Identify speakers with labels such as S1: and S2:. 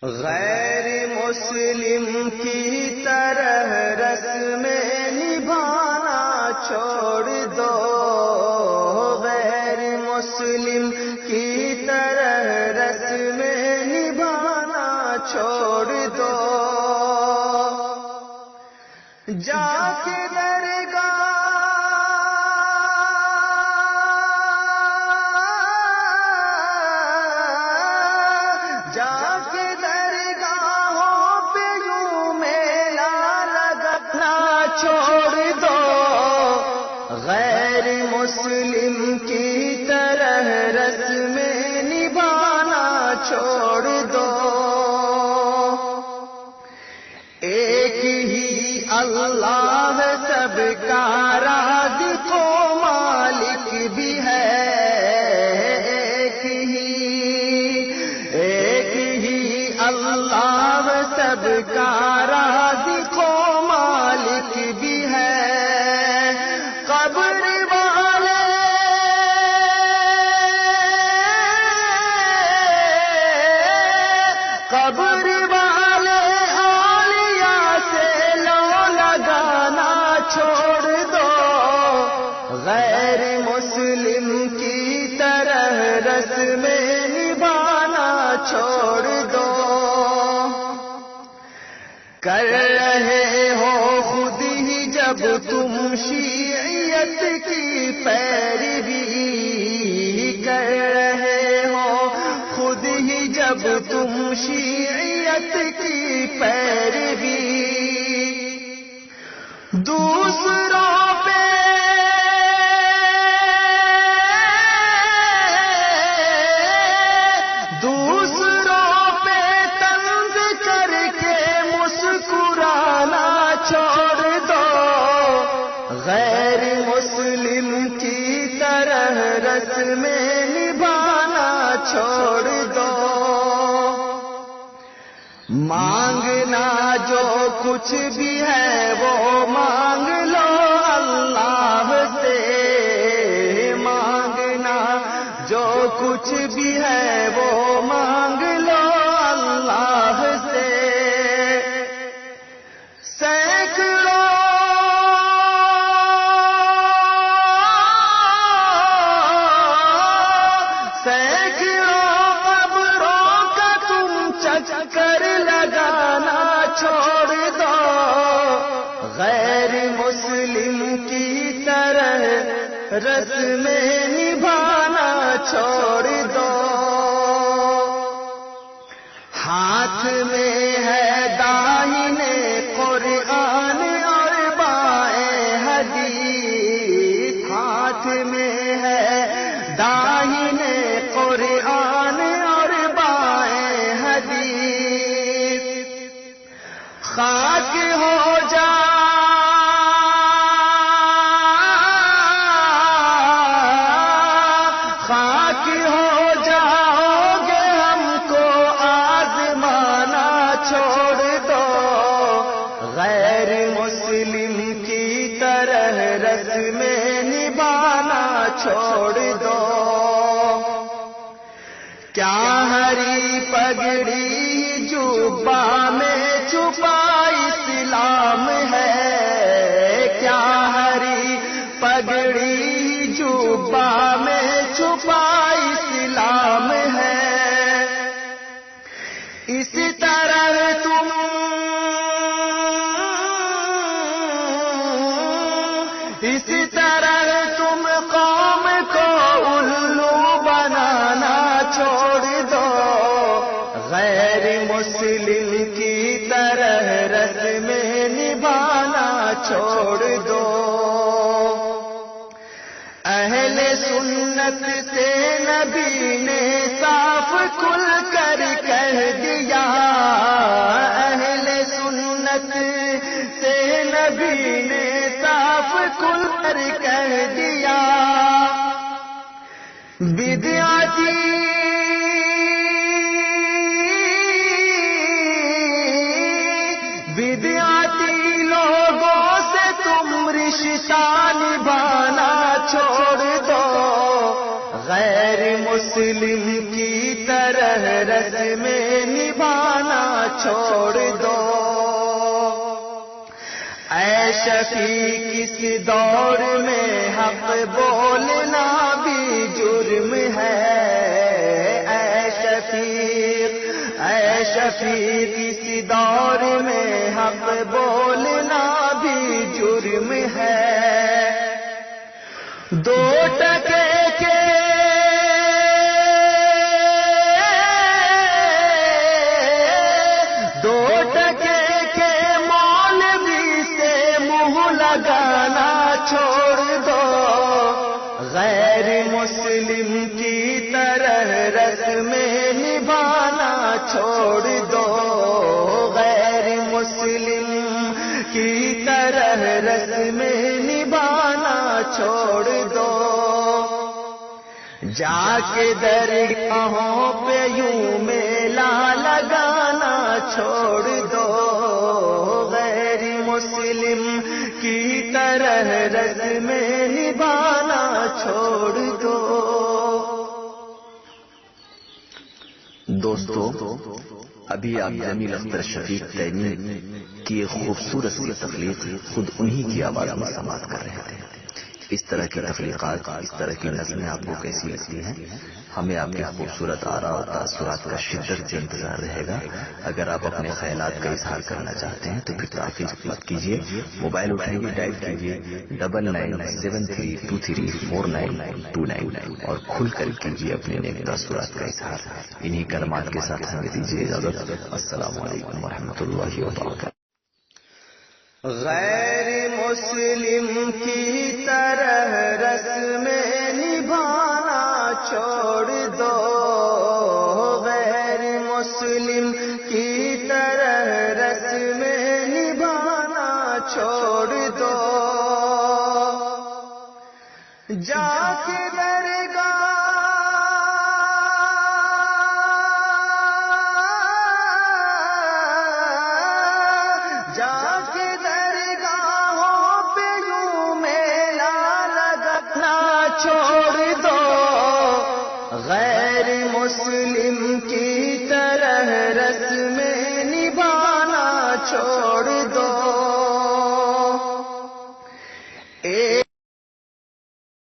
S1: غیر مسلم کی طرح رسمیں نبھانا چھوڑ دو، غیر مسلم کی طرح رسمیں نبھانا چھوڑ دو، جا کے چھوڑ دو، غیر مسلم کی طرح رسمیں نبھانا چھوڑ دو، ایک ہی اللہ سب کا رازق و مالک بھی ہے، ایک ہی اللہ سب کا رازق و مالک بھی ہے، قبر والے اولیاء سے لو لگانا چھوڑ دو، غیر مسلم کی طرح رسمیں نبھانا چھوڑ دو، کر رہے ہو خود ہی جب تم شیعیت کی پیروی، کر رہے ہو خود ہی جب تم شیعیت کی پیروی، دوسروں پہ چھوڑ دو، غیر مسلم کی طرح رسمیں نبھانا چھوڑ دو، مانگنا جو کچھ بھی ہے وہ مانگ لو اللہ سے، مانگنا جو کچھ بھی ہے وہ مانگ لو اللہ سے، چکر لگانا چھوڑ دو، غیر مسلم کی طرح رسمیں نبھانا چھوڑ دو، ہاتھ میں ہے داہنے قرآن اور بائیں حدیث، ہاتھ میں ہے داہنے قرآن اور بائیں حدیث، خاک ہو جا خاک ہو جاؤ گے ہم کو آزمانا چھوڑ دو، غیر مسلم کی طرح رسمیں نبھانا چھوڑ دو، کیا ہری پگڑی جوبہ میں چھپا اسلام ہے، کیا ہری پگڑی جوبہ میں چھپا اسلام ہے، اس طرح تم قوم کو الو بنانا چھوڑ دو، غیر مسلم کی طرح رسمیں نبھانا چھوڑ دو، اہل سنت سے نبی نے صاف کھل کر کہہ دیا، اہل سنت سے نبی نے صاف کھل کر کہہ دیا، بدعتی لوگوں سے تم رشتہ نبھانا چھوڑ دو، غیر مسلم کی طرح رس میں نبھانا چھوڑ دو. اے شفیق کس دور میں حق بولنا بھی جرم ہے. اے شفیق کس دور میں حق بولنا بھی جرم ہے. دو ٹکے کے مولوی سے منہ لگانا چھوڑ دو. غیر مسلم کی طرح رسمیں نبھانا چھوڑ دو. غیر مسلم کی طرح رسمیں نبھانا چھوڑ دو. جا کے درگاہوں پہ یوں میلہ لگانا چھوڑ دو. غیر مسلم کی طرح رسمیں نبھانا چھوڑ دو.
S2: دوستو، ابھی آپ جمیل اختر شفیق تیمی کی ایک خوبصورت سی تخلیق خود انہی کی آواز میں سماعت کر رہے تھے. اس طرح کی تخلیقات، اس طرح کی نظمیں آپ کو کیسی لگتی ہیں؟ ہمیں آپ کے خوبصورت آراء اور تاثرات کا شدت سے انتظار رہے گا. اگر آپ اپنے خیالات کا اظہار کرنا چاہتے ہیں تو پھر تاخیر مت کیجیے. موبائل اٹھائیے، ٹائپ کیجیے 9973349929 اور کھل کر کیجیے اپنے نیک تاثرات کا اظہار. انہی کلمات کے ساتھ ہمیں دیجیے اجازت. السلام علیکم ورحمۃ اللہ وبرکاتہ.
S1: غیر مسلم کی طرح رسمیں نبھانا چھوڑ دو. غیر مسلم کی طرح رسمیں نبھانا چھوڑ دو. جا کے درگاہ